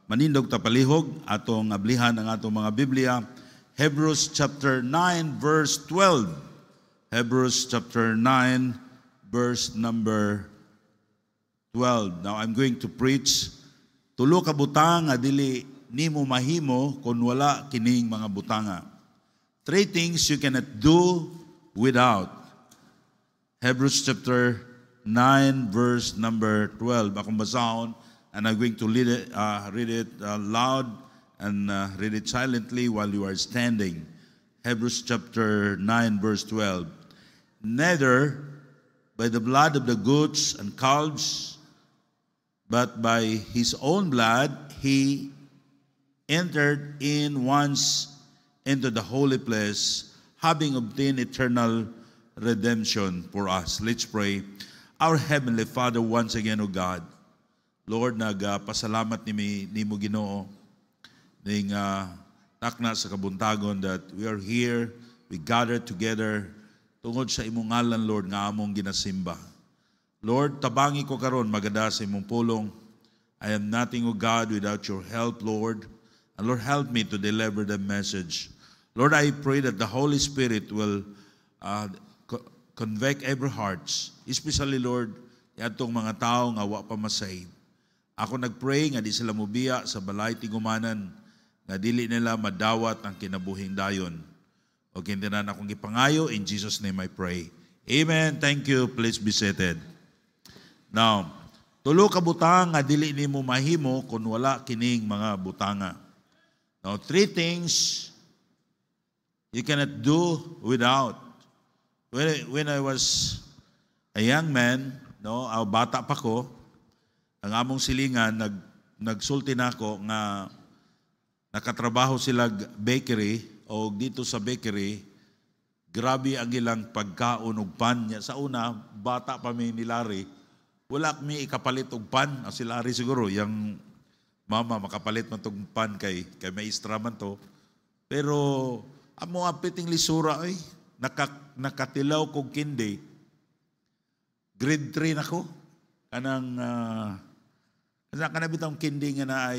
manindog tapalihog atong ablihan ang atong mga Biblia. Hebrews chapter 9 verse 12. Hebrews chapter 9 verse number 12. Now I'm going to preach tulo ka butang nga dili nimo mahimo kun wala kining mga butanga. 3 things you cannot do without. Hebrews chapter 9 verse number 12. Akong basahon and I'm going to read it loud and read it silently while you are standing. Hebrews chapter 9 verse 12. Neither by the blood of the goats and calves, but by his own blood he entered in once into the holy place, having obtained eternal redemption for us. Let's pray. Our Heavenly Father, once again, O God, Lord, nagpasalamat nimo Ginoo ning takna sa kabuntagon that we are here, we gather together tungod sa imong ngalan, Lord, nga among ginasimba. Lord, tabangi ko karon magada sa imong pulong. I am nothing, O God, without your help, Lord. And Lord, help me to deliver the message. Lord, I pray that the Holy Spirit will convict every hearts, especially, Lord, yatong mga tao nga wa pa masave. Ako nagpray nga di sila mubiya sa balay tigumanan nga dili nila madawat ang kinabuhing dayon. O kintinan akong gipangayo, in Jesus' name I pray. Amen. Thank you. Please be seated. Now, tulo ka butang nga dili nimo mahimo kun wala kining mga butanga. Now, 3 things you cannot do without. When I was a young man, bata pa ko, ang among silingan, nagsulti na ako nga nakatrabaho sila bakery o dito sa bakery, grabe ang ilang pagkaon ug pan niya. Sa una, bata pa mi ni Larry, wala kami ikapalit og pan. Si Larry siguro, yung mama makapalit man tong pan kay maestra man to. Pero amo apiting lisura ay nakatilaw kog kindi. Grade 3 nako. Kanang kana bitang kindi nga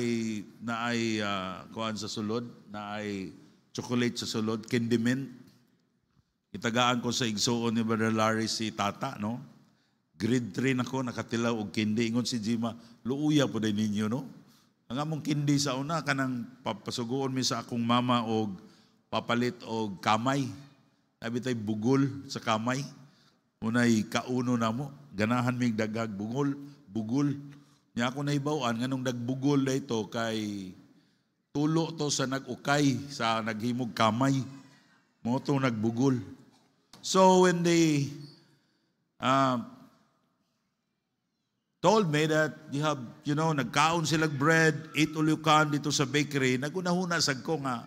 naay kuan sa sulod, naay chocolate sa sulod, candy mint. Itagaan ko sa igsuon ni Brother Larry si Tata, no? Grade 3 nako, nakatilaw og kindi. Ingon si Jima, luuya po din ninyo, no? Ang among kindi sa una, kanang papasugoon mi sa akong mama og papalit og kamay. Sabi tayo bugol sa kamay. Unay kauno na mo. Ganahan mig dagag bugol. Nya ako naibawaan nganong dagbugol na ito kay tulo to sa nag-ukay, sa naghimog kamay. Mo to nagbugol. So when they told me that you have, nagkaon silang bread, 8 ulyukan dito sa bakery, nagunahuna sad ko nga,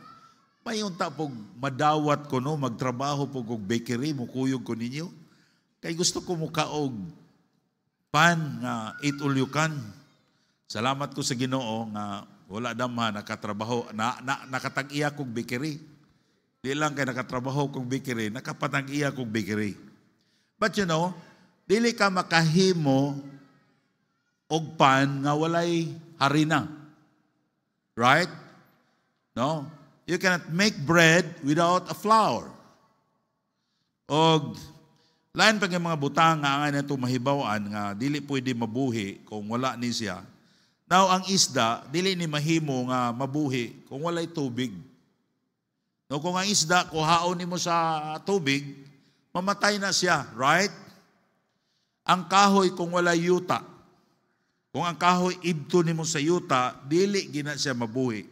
may unta pog madawat ko, no, magtrabaho po kong bakery, mukuyog ko ninyo. Kay gusto ko mukaog pan nga 8 ulyukan. Salamat ko sa Ginoo nga wala dama nakatrabaho, nakatag-iya kong bakery. Di lang kay nakatrabaho kong bakery, nakapatag-iya kong bakery. But dili ka makahimo og pan nga walay harina. Right? No? You cannot make bread without a flour. Og lain pag mga butang nga nga nato mahibawan nga dili pwede mabuhi kung wala ni siya. Now ang isda dili ni mahimo nga mabuhi kung walay tubig. No, kung ang isda kuhaon nimo sa tubig, mamatay na siya, right? Ang kahoy kung walay yuta. Kung ang kahoy ibto nimo sa yuta, dili gina siya mabuhi.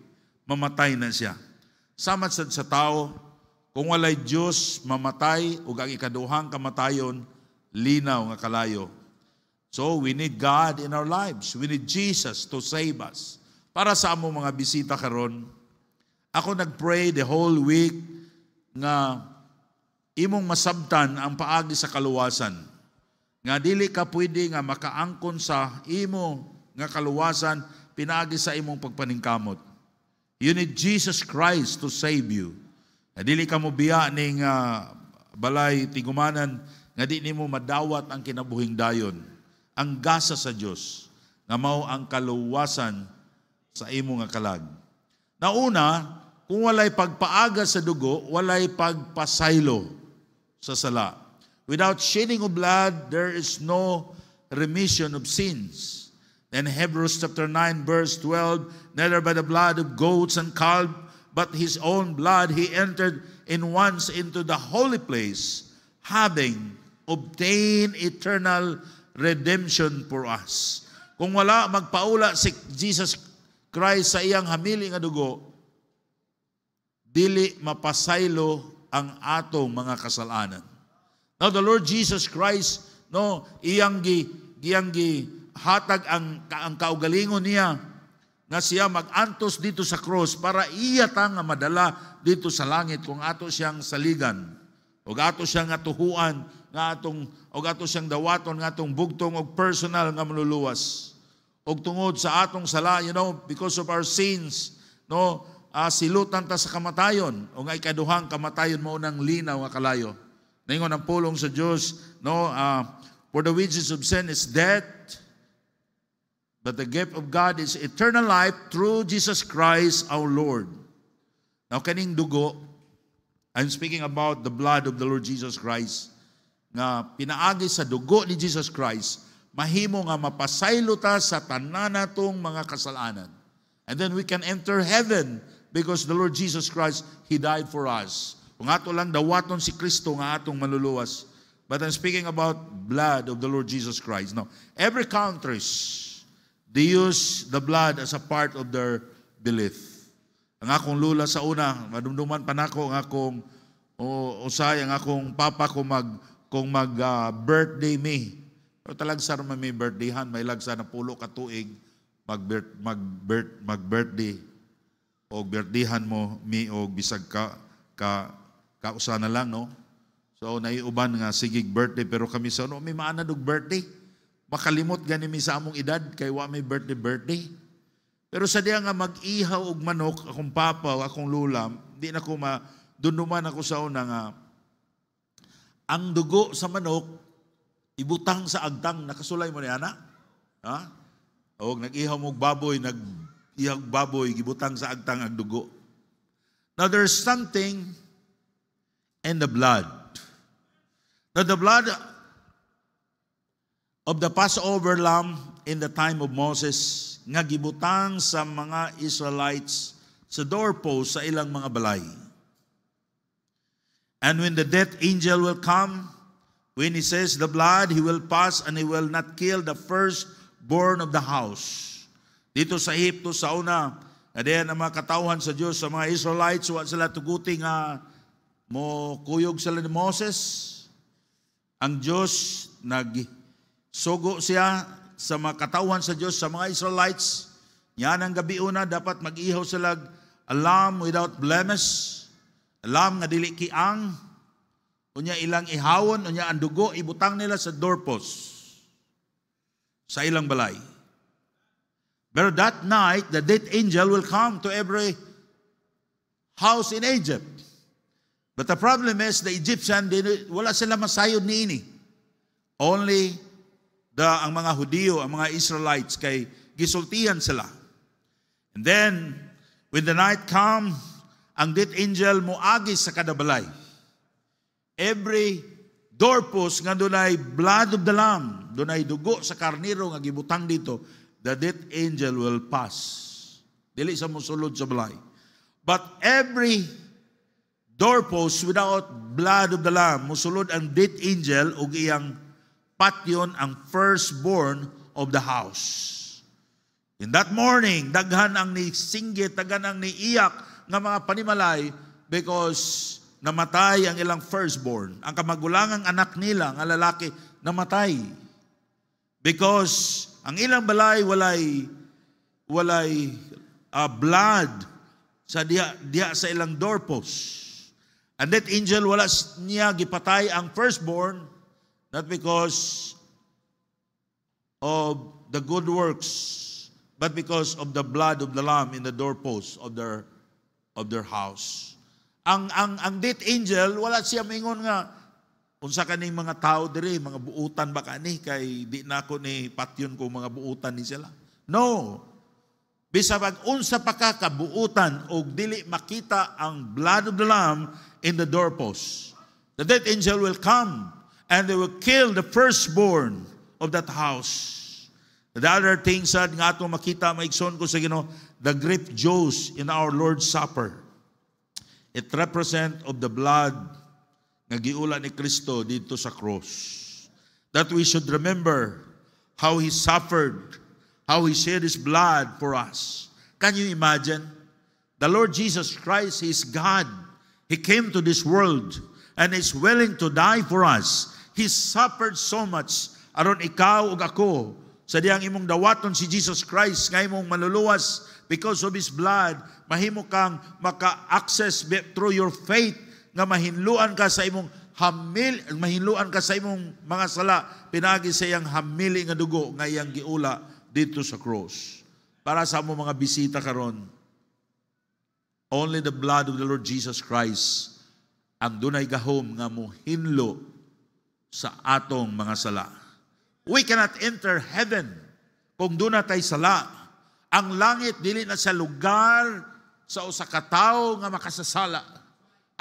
Mamatay na siya. Samad sad sa tao, kung walay Diyos, mamatay, ug ang ikaduhang kamatayon, linaw nga kalayo. So, we need God in our lives. We need Jesus to save us. Para sa among mga bisita karon, ako nagpray the whole week nga imong masabtan ang paagi sa kaluwasan. Nga dili ka pwede nga makaangkon sa imo nga kaluwasan pinaagi sa imong pagpaningkamot. You need Jesus Christ to save you. Dili ka mo biya ning balay tigumanan nga di nimo madawat ang kinabuhing dayon. Ang gasa sa Dios nga mao ang kaluwasan sa imo nga kalag. Nauna, kung walay pagpaaga sa dugo, walay pagpasaylo sa sala. Without shedding of blood, there is no remission of sins. Then Hebrews chapter 9 verse 12, neither by the blood of goats and calves, but his own blood he entered in once into the holy place, having obtained eternal redemption for us. Kung wala magpaula si Jesus Christ sa iyang hamili nga dugo, dili mapasaylo ang atong mga kasalanan. Now the Lord Jesus Christ, no, iyang hatag ang kaugalingon niya nga siya magantos dito sa cross para iya ta nga madala dito sa langit kung ato siyang saligan o ato siyang atuhuan nga atong o ato siyang dawaton nga atong bugtong og personal nga maluluwas og tungod sa atong sala, because of our sins, no, silutan ta sa kamatayon o nga ikaduhang kamatayon mao nang linaw nga kalayo. Ningon ang pulong sa Dios, no, for the wages of sin is death, but the gift of God is eternal life through Jesus Christ our Lord. Now kaning dugo, I'm speaking about the blood of the Lord Jesus Christ, nga pinaagi sa dugo ni Jesus Christ, mahimo nga mapasaylo ta sa tanan natong mga kasalanan. And then we can enter heaven because the Lord Jesus Christ, He died for us. Kung ato lang dawaton si Kristo nga atong maluluwas. But I'm speaking about blood of the Lord Jesus Christ. Now, every countries, they use the blood as a part of their belief. Ang akong lula sa una, madumduman pa nako ang akong usay ang akong papa kung mag birthday me. Pero talagsar man may birthdayhan, may lagsa na pulo ka tuig mag-birthday o birthdayhan mo mi o bisag kausa na lang, no? So naiuban nga sigig birthday pero kami sa may maana og birthday. Makalimot gani mi sa among edad kay wa may birthday. Pero sa diya nga mag-ihaw og manok akong papa o akong lulam, di na ko dunduman ako sa una nga ang dugo sa manok ibutang sa agtang, nakasulay mo ni ana? Ha? O nag-ihaw mo baboy, nag-ihaw baboy gibutang sa agtang ang dugo. Now there's something in the blood. Now the blood of the Passover lamb in the time of Moses nga gibutang sa mga Israelites sa doorpost sa ilang mga balay. And when the death angel will come, when he says the blood, he will pass and he will not kill the firstborn of the house. Dito sa Egypto sa una, adiyan ang mga katawhan sa Diyos, sa mga Israelites, wa sila tuguti nga mo kuyog sila ni Moses. Ang Diyos nagsugo siya sa mga katawhan sa Diyos, sa mga Israelites. Yan ang gabi una, dapat mag-ihaw sila a lamb without blemish, a lamb nga dili kiang, unya ilang ihawon, unya ang dugo, ibutang nila sa doorpost, sa ilang balay. But that night, the death angel will come to every house in Egypt. But the problem is, the Egyptian, wala sila masayod niini. Only ang mga Hudiyo, ang mga Israelites, kay gisultihan sila. And then, when the night come, ang death angel moagi sa kada balay. Every doorpost nga dunay blood of the lamb, dunay dugo sa karniro nga gibutang dito, the death angel will pass. Dili sa mosulod sa balay. But every doorpost without blood of the lamb, musulod ang death angel ug iyang patyon ang firstborn of the house. In that morning, daghan ang ni singgit, daghan ang ni iyak nga mga panimalay because namatay ang ilang firstborn. Ang kamagulangang anak nila, nga lalaki, namatay. Because ang ilang balay walay blood sa diha sa ilang doorpost. And that angel wala niya gipatay ang firstborn, not because of the good works, but because of the blood of the lamb in the doorpost of their house. Ang death angel wala siya mingon nga unsa kaning mga tao diri, mga buutan ba kani kay di na ako ni patyon ko mga buutan ni sila. No. Bisag unsa pa ka kabuutan o dili makita ang blood of the Lamb in the doorpost, the death angel will come and they will kill the firstborn of that house. The other thing sad nga atong makita maigsoon ko sa Ginoo, the grape juice in our Lord's Supper. It represent of the blood nga giula ni Kristo dito sa cross. That we should remember how He suffered, how He shed His blood for us. Can you imagine? The Lord Jesus Christ, He is God. He came to this world and is willing to die for us. He suffered so much aron ikaw ug ako sa diyang imong dawaton si Jesus Christ nga imong maluluwas because of His blood, mahimo kang maka-access through your faith nga mahinluan ka sa imong mahinluan ka sa imong mga sala pinagi sa iyang hamili nga dugo nga iyang giula dito sa cross. Para sa among mga bisita karon, only the blood of the Lord Jesus Christ ang dunay gahom nga mohinlo sa atong mga sala. We cannot enter heaven kung doon na tayo sala. Ang langit dili na sa lugar sa usa ka tawo nga makasasala.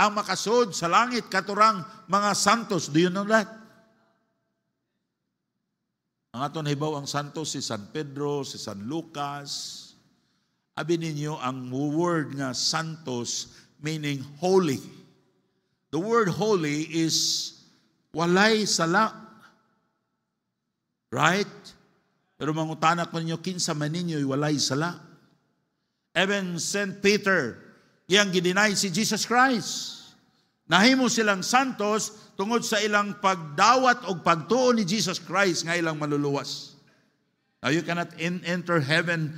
Ang makasud sa langit katurang mga santos. Do you know that? Ang aton hibaw ang santos si San Pedro, si San Lucas. Abi ninyo ang word nga santos meaning holy. The word holy is walay sala. Right? Pero mangutanak ninyo, kinsa man ninyo'y walay sala. Even St. Peter, iyang gidinay si Jesus Christ. Nahimo silang santos tungod sa ilang pagdawat o pagtuo ni Jesus Christ nga ilang maluluwas. Now you cannot enter heaven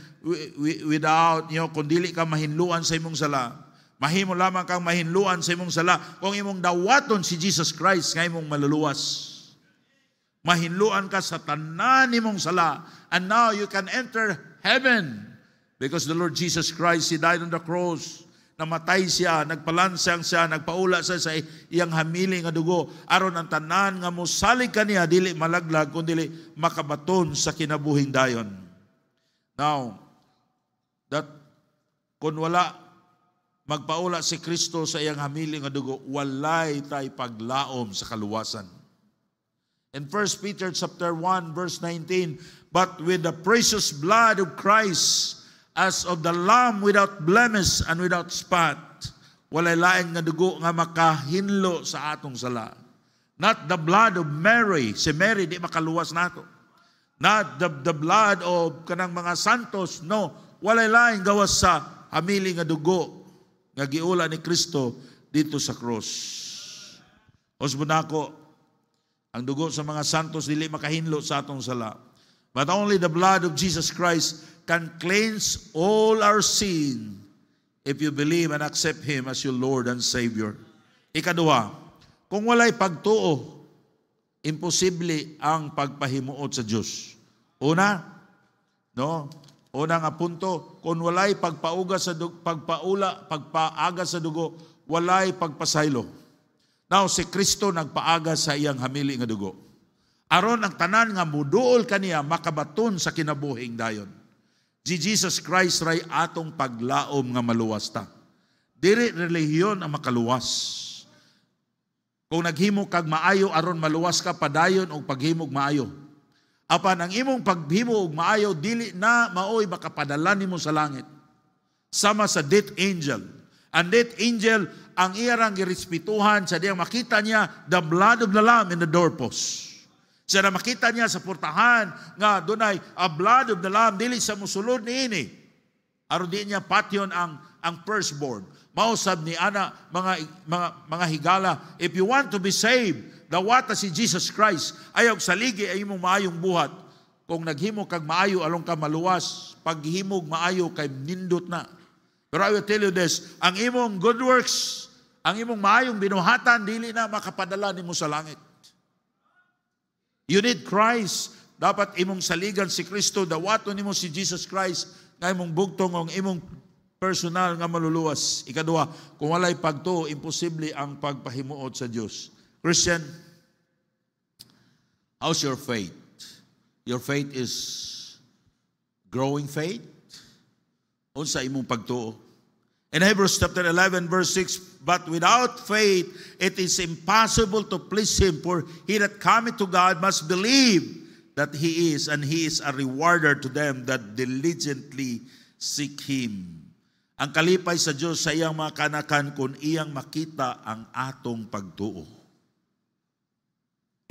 without, kung dili ka mahinluan sa imong sala. Mahimo lamang kang mahinluan sa imong sala kung imong dawaton si Jesus Christ nga imong maluluwas. Mahinluan ka sa tanan nimong sala, and now you can enter heaven because the Lord Jesus Christ, He died on the cross. Namatay siya, nagpalansang siya, nagpaula siya sa iyang hamili nga dugo aron ang tanan nga mosalig kaniya dili malaglag kundi makabaton sa kinabuhing dayon. Now, that kung wala magpaula si Kristo sa iyang hamili nga dugo, walay tay paglaom sa kaluwasan. In 1 Peter chapter 1 verse 19, but with the precious blood of Christ as of the Lamb without blemish and without spot, walay laing nga dugo nga makahinlo sa atong sala. Not the blood of Mary, si Mary di makaluwas nato. Not the blood of kanang mga santos, no, walay laing gawas sa hamili nga dugo nga giula ni Kristo dito sa cross. Osbunako, ang dugo sa mga santos dili makahinlo sa atong sala. But only the blood of Jesus Christ can cleanse all our sin if you believe and accept Him as your Lord and Savior. Ikaduha, kung walay pagtuo, imposible ang pagpahimuot sa Diyos. Una nga punto, kung walay pagpaaga sa dugo, walay pagpasaylo. Now, si Kristo nagpaaga sa iyang hamili nga dugo. Aron ang tanan nga muduol kaniya makabaton sa kinabuhing dayon. Si Jesus Christ ray atong paglaom nga maluwas ta. Diri relihiyon ang makaluwas. Kung naghimo kag maayo aron maluwas ka padayon og paghimog maayo. Apan ang imong paghimo og maayo dili na maoy makapadala nimo sa langit. Sama sa death angel. Ang death angel ang iyang girespetuhan sa diyang makita niya the blood of the Lamb in the doorpost. Siya na makita niya sa portahan nga dunay a blood of the Lamb dili sa musulod niini. Aron di niya patyon ang firstborn. Mausab ni ana mga higala, if you want to be saved, dawata si Jesus Christ. Ayaw saligi ay imong maayong buhat. Kung naghimo kag maayo along ka maluwas, paghimog maayo kay nindot na. Pero I will tell you this, ang imong good works, ang imong maayong binuhatan, dili na makapadala nimo sa langit. You need Christ. Dapat imong saligan si Kristo, dawaton nimo si Jesus Christ, nga imong bugtong ang imong personal nga maluluwas. Ikaduha, kung walay pagtuo, imposible ang pagpahimuot sa Dios. Christian, how's your faith? Your faith is growing faith? Unsa imong pagtuo? In Hebrews chapter 11 verse 6, but without faith it is impossible to please Him, for he that cometh to God must believe that He is, and He is a rewarder to them that diligently seek Him. Ang kalipay sa Diyos sa iyang mga kanakan kung iyang makita ang atong pagtuo.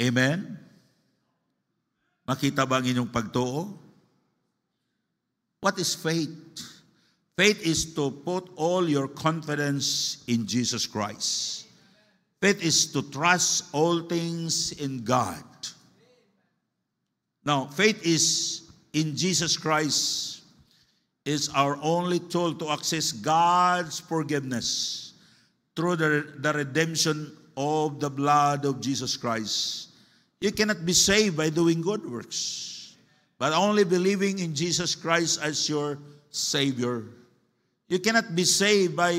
Amen? Makita ba ang inyong pagtuo? What is faith? Faith is to put all your confidence in Jesus Christ. Faith is to trust all things in God. Now, faith is in Jesus Christ is our only tool to access God's forgiveness through the redemption of the blood of Jesus Christ. You cannot be saved by doing good works, but only believing in Jesus Christ as your Savior. You cannot be saved by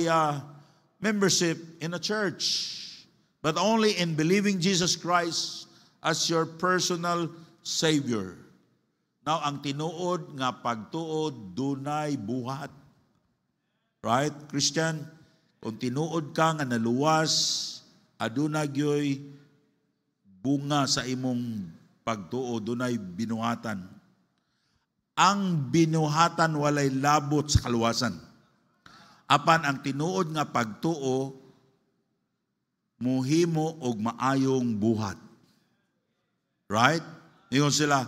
membership in a church, but only in believing Jesus Christ as your personal Savior. Now, ang tinuod nga pagtuod, dunay buhat. Right, Christian? Kung tinuod ka nga naluwas, aduna gyoy bunga sa imong pagtuod, dunay binuhatan. Ang binuhatan walay labot sa kaluwasan. Apan ang tinuod nga pagtuo, muhimo og maayong buhat. Right? Ingon sila,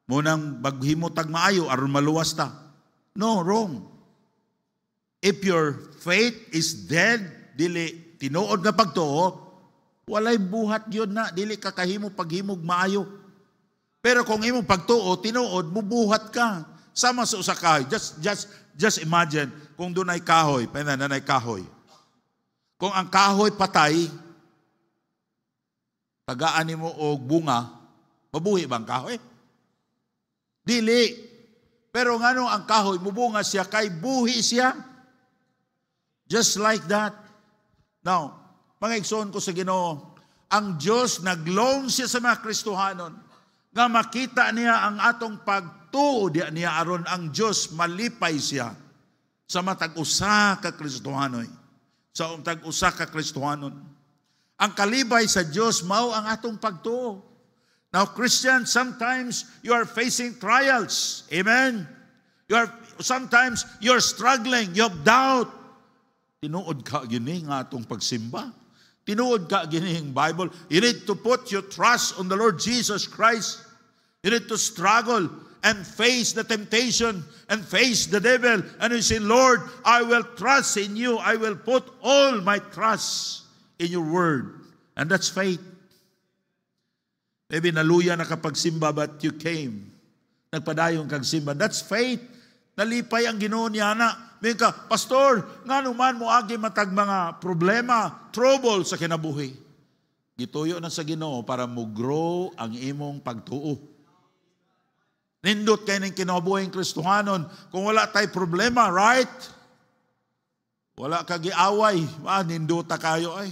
munang baghimo tag maayo aron maluwas ta. No, wrong. If your faith is dead, dili tinuod nga pagtuo, walay buhat yun na, dili ka kahimo paghimog maayo. Pero kung imong pagtuo, tinuod, mubuhat ka. Sama sa usa kahoy. Just imagine kung dunay kahoy, nanay kahoy. Kung ang kahoy patay, tagaan nimo og bunga, mabuhi ba ang kahoy? Dili. Pero ngano ang kahoy, mubunga siya, kay buhi siya. Just like that. Now, mga igsoon ko sa Ginoo, ang Diyos nagloan siya sa mga Kristohanon nga makita niya ang atong pagtuo niya aron ang Diyos malipay siya sa matag usa ka Kristohanoy. Sa matag usa ka Kristohanon. Ang kalibay sa Diyos mao ang atong pagtuo. Now, Christians, sometimes you are facing trials. Amen? Sometimes you're struggling, you have doubt. Tinuod ka gini nga atong pagsimba. Tinuod ka ginihing Bible. You need to put your trust on the Lord Jesus Christ. You need to struggle and face the temptation and face the devil. And you say, Lord, I will trust in you. I will put all my trust in your word. And that's faith. Maybe naluya na kapag simba but you came. Nagpadayon kag simba. That's faith. Nalipay ang Ginoo niya na. May ka, Pastor, nga naman mo agi matag mga problema, trouble sa kinabuhi. Gituyo na sa Ginoo para mo grow ang imong pagtuo. Nindot kayo ng kinabuhing Kristohanon. Kung wala tay problema, right? Wala kagiaway. Nindota kayo ay.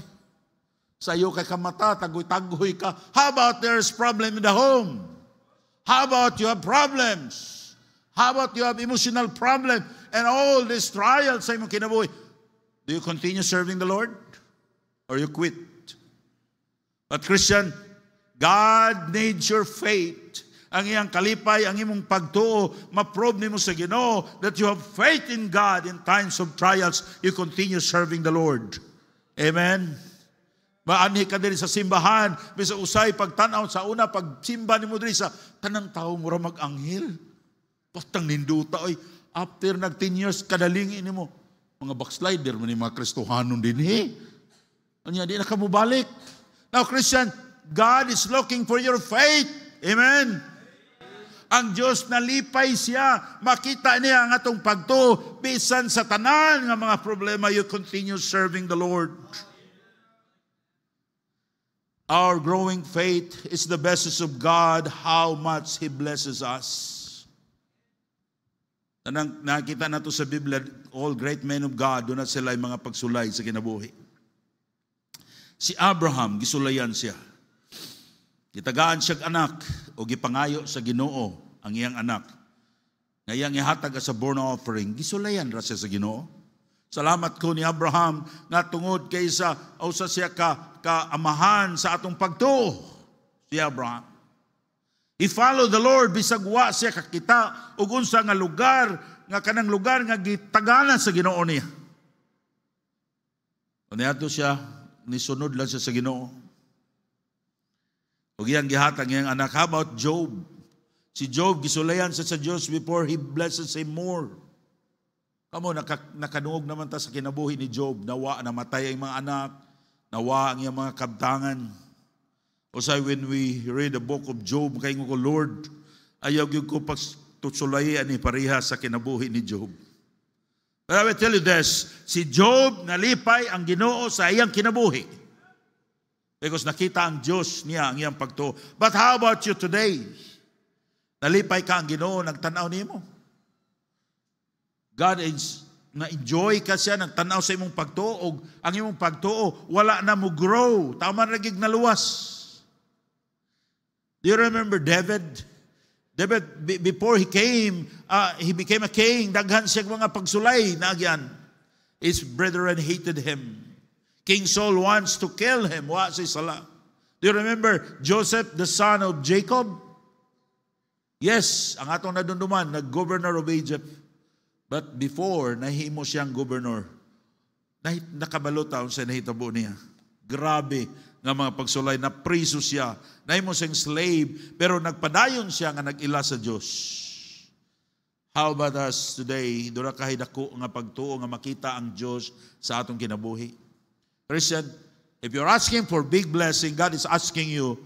Sa'yo kay kamata, tagoy-tagoy ka. How about there's problem in the home? How about you have problems? How about you have emotional problem and all these trials sa imong kinabuhi? Do you continue serving the Lord? Or you quit? But Christian, God needs your faith. Ang iyang kalipay, ang imong pagtuo, ma-prove nimo sa Ginoo that you have faith in God in times of trials. You continue serving the Lord. Amen? Maanhi ka diri sa simbahan, bisa usay pagtanaw sa una, pagsimba nimo diri sa tanang tao mura mag-anghel. Pastang ninduta, oy, after nag 10 years, kadalingin mo. Mga backslider, mga Kristohanon din, Anya, di na ka mo balik. Now, Christian, God is looking for your faith. Amen? Ang Diyos nalipay siya. Makita niya ang atong pagtuo. Bisan sa tanan nga mga problema, you continue serving the Lord. Our growing faith is the basis of God, how much He blesses us. Nakita na to sa Biblia, all great men of God, doon na sila yung mga pagsulay sa kinabuhi. Si Abraham, gisulayan siya. Gitagaan siyang anak, o gipangayo sa Ginoo ang iyang anak. ngayang ihatag sa burnt offering, gisulayan ra siya sa Ginoo. Salamat ko ni Abraham nga tungod kaysa usa siya kaamahan sa atong pagtuo. Si Abraham. He followed the Lord bisag wa siya kakita ug unsa nga lugar nga kanang lugar nga gitaganan sa Ginoo niya. Uniadto siya, nisunod lang siya sa Ginoo. Ug iyang gihatag iyang anak. How about Job? Si Job gisulayan sa Diyos before he blesses him more. Kamo nakadungog naman ta sa kinabuhi ni Job, nawa namatay ang mga anak, nawa ang iyang mga kabtangan. Usay when we read the book of Job, kay ko Lord, ayaw gyud ko pagtusulayan ni pareha sa kinabuhi ni Job. But I will tell you this, si Job nalipay ang Ginoo sa iyang kinabuhi. Because nakita ang Diyos niya ang iyang pagtuo. But how about you today? Nalipay ka ang Ginoo, nagtanaw nimo. God is na-enjoy ka siya, nagtanaw sa imong pagtuo, o ang imong pagtuo, wala na mo grow. Tama nagig naluwas. Do you remember David? David, before he became a king, daghan siya mga pagsulay na agyan. His brethren hated him. King Saul wants to kill him. Wa si sala. Do you remember Joseph, the son of Jacob? Yes, ang atong nadunduman, nag-governor of Egypt. But before, nahimo siyang governor. Nakabalo taon sa nahitabo niya. Grabe nga mga pagsulay, na priso siya. Nahimo siyang slave, pero nagpadayon siya nga nag-ila sa Diyos. How about us today? Dura kahit ako nga pagtuo nga makita ang Diyos sa atong kinabuhi. Christian, if you're asking for big blessing, God is asking you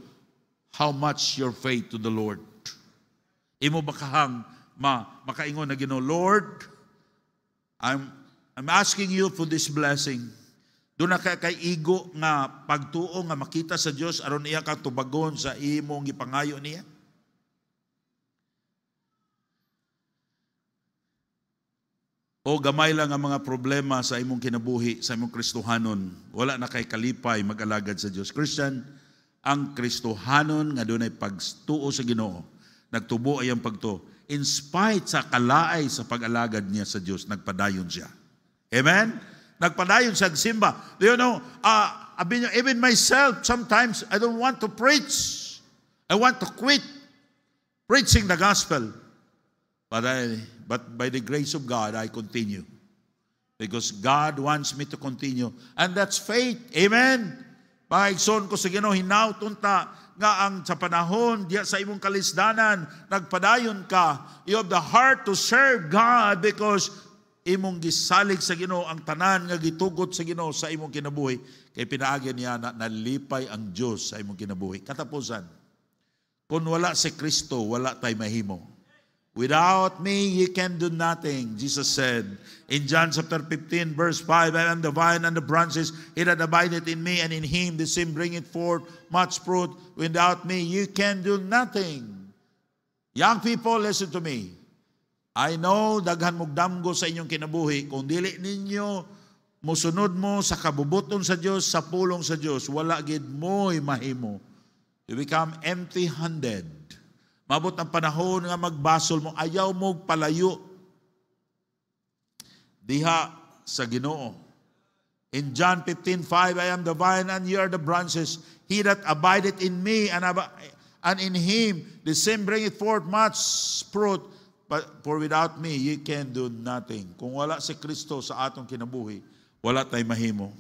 how much your faith to the Lord. Imo ba kahang makaingon na Ginoo, Lord, I'm asking you for this blessing. Doon na kay igo nga pagtuo nga makita sa Dios aron iya ka tubagon sa imong gipangayo niya. O gamay lang ang mga problema sa imong kinabuhi, sa imong Kristohanon, wala na kay kalipay mag-alagad sa Dios. Christian, ang Kristohanon nga dunay pagtuo sa Ginoo, nagtubo ay ang pagtuo. In spite sa kalaay sa pag-alagad niya sa Diyos, nagpadayon siya. Amen? Nagpadayon siya, simba. Do you know, even myself, sometimes I don't want to preach. I want to quit preaching the gospel. But by the grace of God, I continue. Because God wants me to continue. And that's faith. Amen? Pag-igsoon ko sa Ginoo, hinautunta nga ang sa panahon diya sa imong kalisdanan, nagpadayon ka. You have the heart to serve God because imong gisalig sa Ginoo ang tanan nga gitugot sa Ginoo sa imong kinabuhi. Kay pinaagi niya na nalipay ang Dios sa imong kinabuhi. Katapusan, kung wala si Kristo, wala tay mahimo. Without me, ye can do nothing, Jesus said. In John chapter 15, verse 5, I am the vine and the branches, he that abideth in me, and in him the same bringeth forth much fruit. Without me, you can do nothing. Young people, listen to me. I know, daghan mong damgo sa inyong kinabuhi. Kung dili ninyo, musunod mo sa kabubuton sa Diyos, sa pulong sa Diyos, wala gid mo'y mahimo. You become empty-handed. Mabot ang panahon nga magbasol mo, ayaw mo palayo diha sa Ginoo. In John 15:5, I am the vine and ye are the branches. He that abideth in me and in him, the same bringeth forth much fruit. But for without me, ye can do nothing. Kung wala si Kristo sa atong kinabuhi, wala tay mahimo.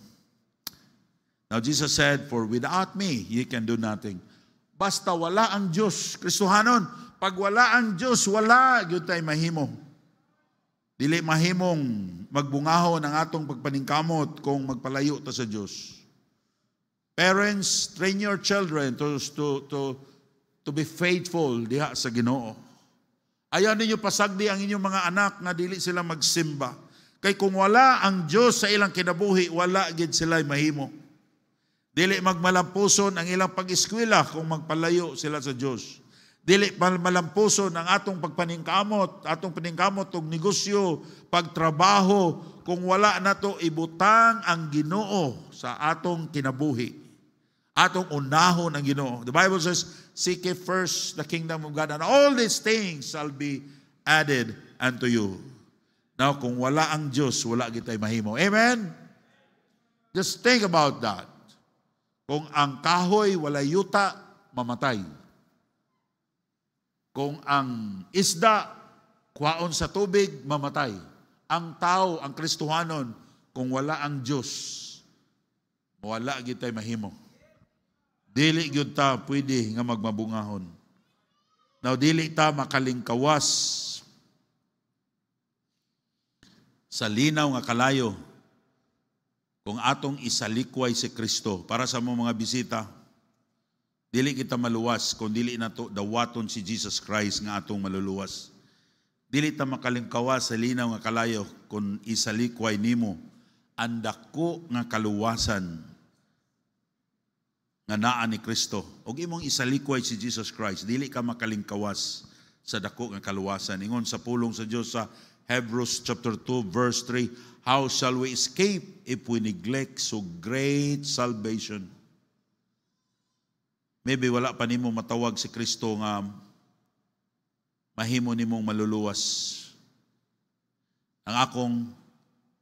Now Jesus said, for without me, ye can do nothing. Basta wala ang Diyos, Kristohanon, pag wala ang Diyos, wala yun tayo mahimo. Dili mahimong magbungahon ang atong pagpaningkamot kung magpalayo ta sa Diyos. Parents, train your children to be faithful diha sa Ginoo. Ayaw ninyo pasagdi ang inyong mga anak na dili sila magsimba. Kay kung wala ang Diyos sa ilang kinabuhi, wala gid sila mahimo. Dili magmalampuson ang ilang pag-eskwela kung magpalayo sila sa Diyos. Dili malampuson ang atong pagpaningkamot, atong paningkamot og negosyo, pagtrabaho, kung wala na to ibutang ang Ginoo sa atong kinabuhi. Atong unahon ang Ginoo. The Bible says, seek ye first the kingdom of God, and all these things shall be added unto you. Now, kung wala ang Diyos, wala kitay mahimo. Amen? Just think about that. Kung ang kahoy wala yuta, mamatay. Kung ang isda, kuhaon sa tubig, mamatay. Ang tao, ang Kristohanon, kung wala ang Diyos, wala kitay mahimo. Dili gyud ta pwede nga magmabungahon. Now, dili ta makalingkawas sa linaw nga kalayo kung atong isalikway si Kristo. Para sa mga bisita, dili kita maluwas kung dili nato dawaton si Jesus Christ nga atong maluluwas. Dili ta makalingkawas sa linaw nga kalayo kung isalikway nimo ang dako nga kaluwasan nga naa ni Kristo. Og imong isalikway si Jesus Christ, dili ka makalingkawas sa dako nga kaluwasan. Ingon sa pulong sa Dios sa Hebrews chapter 2 verse 3, how shall we escape if we neglect so great salvation? Maybe wala pa nimo matawag si Kristo nga mahimo nimong maluluwas. Ang akong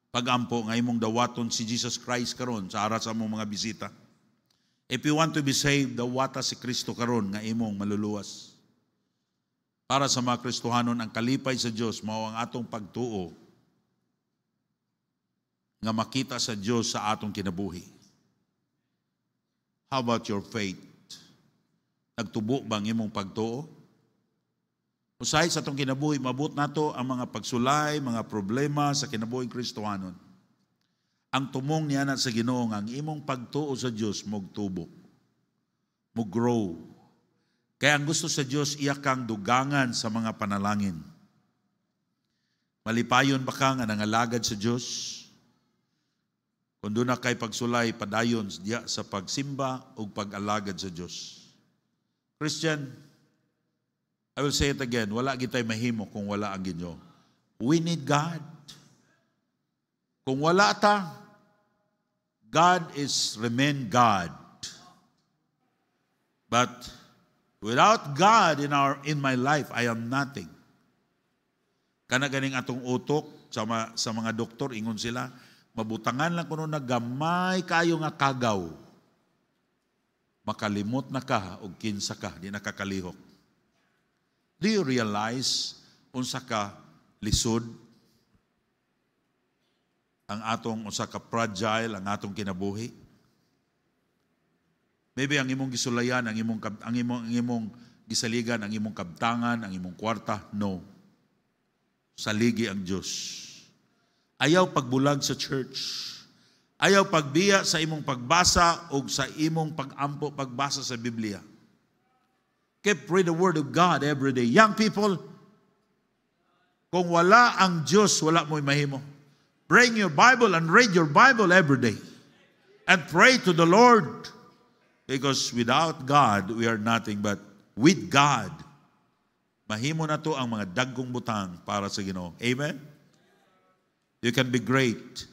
pag-ampo nga imong dawaton si Jesus Christ karon sa ara sa among mga bisita. If you want to be saved, dawata si Kristo karon nga imong maluluwas. Para sa mga Kristohanon, ang kalipay sa Diyos mao ang atong pagtuo nga makita sa Diyos sa atong kinabuhi. How about your faith? Nagtubo bang imong pagtuo? Usahay sa atong kinabuhi, mabut nato ang mga pagsulay, mga problema sa kinabuhi Kristohanon. Ang tumong niya na sa Ginoo nga ang imong pagtuo sa Diyos mogtubo, mo-grow. Kaya ang gusto sa Diyos, iya kang dugangan sa mga panalangin. Malipayon ba ka nga nangalagad sa Diyos? Kung doon na kay pagsulay, padayon diya sa pagsimba o pag-alagad sa Diyos. Christian, I will say it again, wala gitay mahimo kung wala ang Ginoo. We need God. Kung wala ta, God is remain God. But without God in my life, I am nothing. Kana ganing atong utok sa mga doktor, ingon sila, mabutangan lang kuno na gamay kayo nga kagaw. Makalimot na ka o kinsa ka, di nakakalihok. Do you realize unsa ka lisod ang atong unsa ka fragile ang atong kinabuhi? Maybe ang imong gisulayan, ang imong gisaligan, ang imong kabtangan, ang imong kwarta, no. Saligi ang Diyos. Ayaw pagbulag sa church. Ayaw pagbiya sa imong pagbasa o sa imong pagampo pagbasa sa Biblia. Keep read the Word of God every day. Young people, kung wala ang Diyos, wala mo'y mahimo. Bring your Bible and read your Bible every day. And pray to the Lord. Because without God, we are nothing, but with God, mahimo na to ang mga daggong butang para sa Ginoo. Amen? You can be great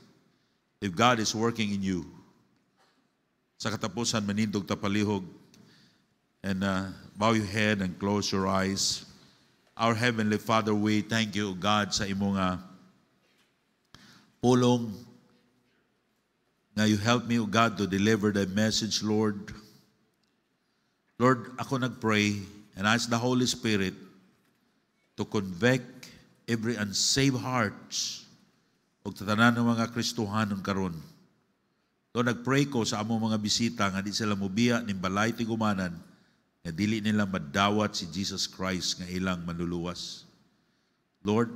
if God is working in you. Sa katapusan, manindog tapalihog. And bow your head and close your eyes. Our Heavenly Father, we thank you, God, sa imong pulong na you help me, O God, to deliver the message, Lord. Lord, ako nagpray and ask the Holy Spirit to convict every unsaved hearts o tatanan ng mga Kristohanon karon. Lord, nagpray ko sa among mga bisita nga di sila mubiya ning balay tigumanan nga dili nila madawat si Jesus Christ nga ilang manluluwas. Lord,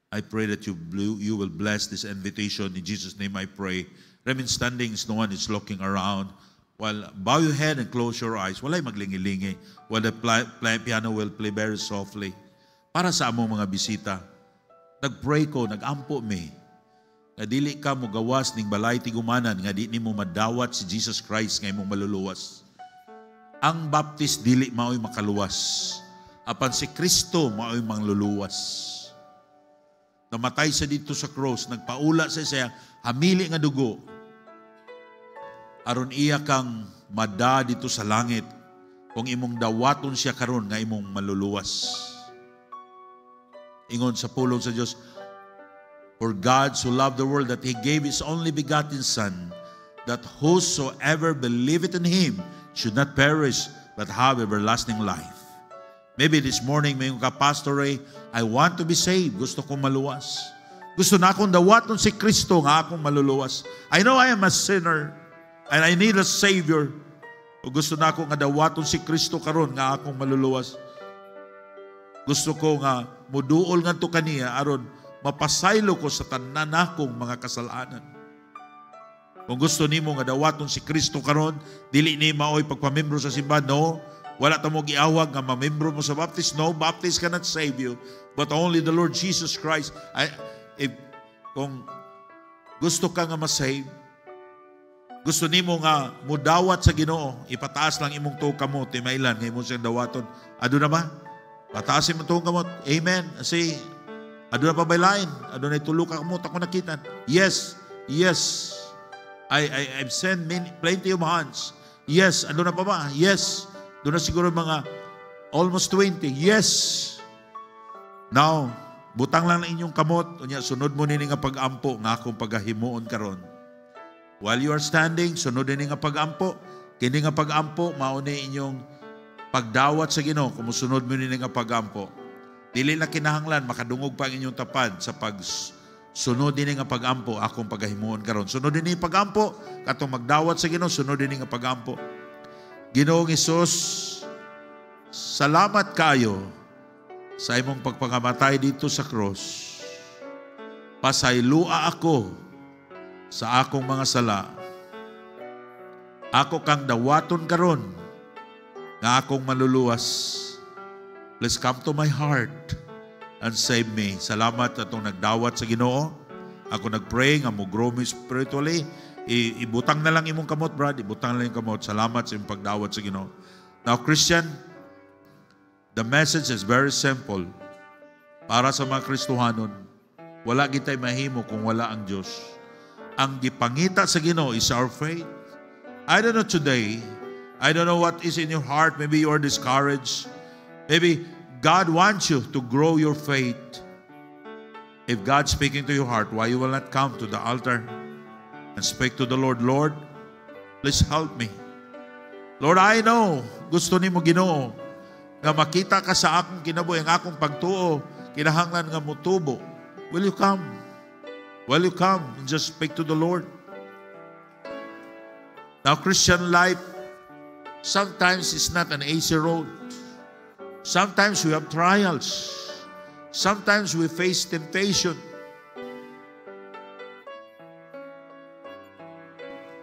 I pray that you will bless this invitation. In Jesus' name I pray. Remain standing as no one is looking around. While bow your head and close your eyes. Walay maglingi-lingi. While the piano will play very softly. Para sa among mga bisita, nagpray ko, nagampo mi. Nga dili ka mo gawas ning balay tigumanan, nga di nimo madawat si Jesus Christ nga imong maluluwas. Ang baptist dili mao'y makaluwas. Apan si Kristo mao'y mangluluwas. Namatay sa dito sa cross, nagpaula sa siya, hamili nga dugo. Aron iya kang mada dito sa langit, kung imong dawaton siya karon nga imong maluluwas. Ingon sa pulong sa Diyos, for God so loved the world that He gave His only begotten Son, that whosoever believeth in Him should not perish, but have everlasting life. Maybe this morning, may ka, Pastor Ray, I want to be saved. Gusto kong maluwas. Gusto na akong dawaton si Kristo nga akong maluluwas. I know I am a sinner and I need a Savior. O gusto na akong dawaton si Kristo karon nga akong maluluwas. Gusto ko nga muduol nga to kaniya aron mapasaylo ko sa tanan akong mga kasalanan. Kung gusto nimo nga dawaton si Kristo karon, dili ni maoy pagpamembro sa simbahan, no. Wala ta mo giawag nga mamembro mo sa baptist, no. Baptist cannot save you, but only the Lord Jesus Christ. Kung gusto ka nga masave, gusto nimo nga mudawat sa Ginoo, ipataas lang imong tuo kamot, mailan nga imong siyang dawaton. Ado na ba? Pataasin mo tuong kamot. Amen. Kasi ado na pa ba lain? Ado na itulo ka kamot ako nakita. Yes. Yes. I've sent plenty of hands. Yes. Ado na pa ba? Yes. Doon na siguro mga almost 20. Yes. Now, butang lang na inyong kamot. Unya, sunod mo nini nga pag-ampo nga akong pagahimuon karon. While you are standing, sunod nini nga pag-ampo. Kini nga pag-ampo, mauni inyong pagdawat sa Ginoo, kumusunod mo nini nga pag-ampo. Dili na kinahanglan makadungog pa ang inyong tapad sa pagsunod nini nga pag-ampo akong pagahimuon karon. Sunod nini pag-ampo katong magdawat sa Ginoo, sunod nini nga pag-ampo. Ginoong Hesus, salamat kayo sa imong pagpangamatay dito sa cross. Pasaylua ako sa akong mga sala. Ako kang dawaton karon nga akong maluluwas. Please come to my heart and save me. Salamat atong nagdawat sa Ginoo. Ako nagpray nga mo grow me spiritually. Ibutang na lang imong kamot, brad. Ibutang na lang imong kamot. Salamat sa imong pagdawat sa Ginoo. Now, Christian, the message is very simple. Para sa mga Kristohanon, wala kitay mahimo kung wala ang Diyos. Ang gipangita sa Ginoo is our faith. I don't know today, I don't know what is in your heart. Maybe you are discouraged. Maybe God wants you to grow your faith. If God's speaking to your heart, why you will not come to the altar and speak to the Lord? Lord, please help me. Lord, I know, gusto nimo Ginoo, nga makita ka sa akong kinabuhi, ang akong pagtuo, kinahanglan nga mutubo. Will you come? Will you come and just speak to the Lord? Now, Christian life, sometimes it's not an easy road. Sometimes we have trials. Sometimes we face temptation.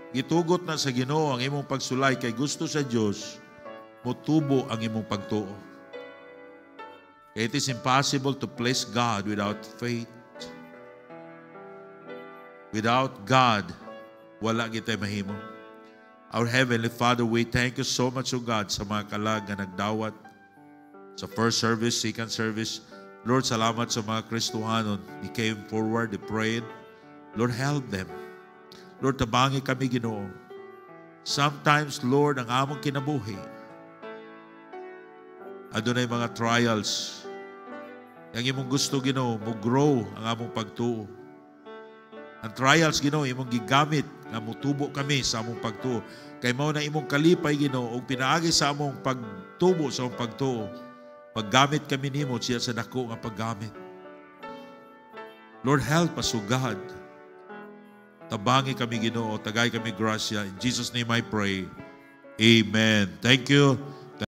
Gitugot na sa Ginoo ang imong pagsulay kay gusto sa Dios mutubo ang imong pagtuo. It is impossible to please God without faith. Without God, wala kita mahimo. Our Heavenly Father, we thank you so much, O God, sa mga kalag na nagdawat sa first service, second service. Lord, salamat sa mga Kristohanon. They came forward, they prayed. Lord, help them. Lord, tabangi kami, Ginoo. Sometimes, Lord, ang among kinabuhi, adunay mga trials. Ang imong gusto, Ginoo, mo grow ang among pagtuo. Ang trials, Ginoo, imong gigamit nga mutubo kami sa among pagtuo. Kay mao na imong kalipay, Ginoo, ug pinaagi sa among pagtubo sa among pagtuo. Paggamit kami nimo siya sa dako nga paggamit. Lord, help us, O God. Tabangi kami, Ginoo, tagay kami grasya. In Jesus' name I pray. Amen. Thank you.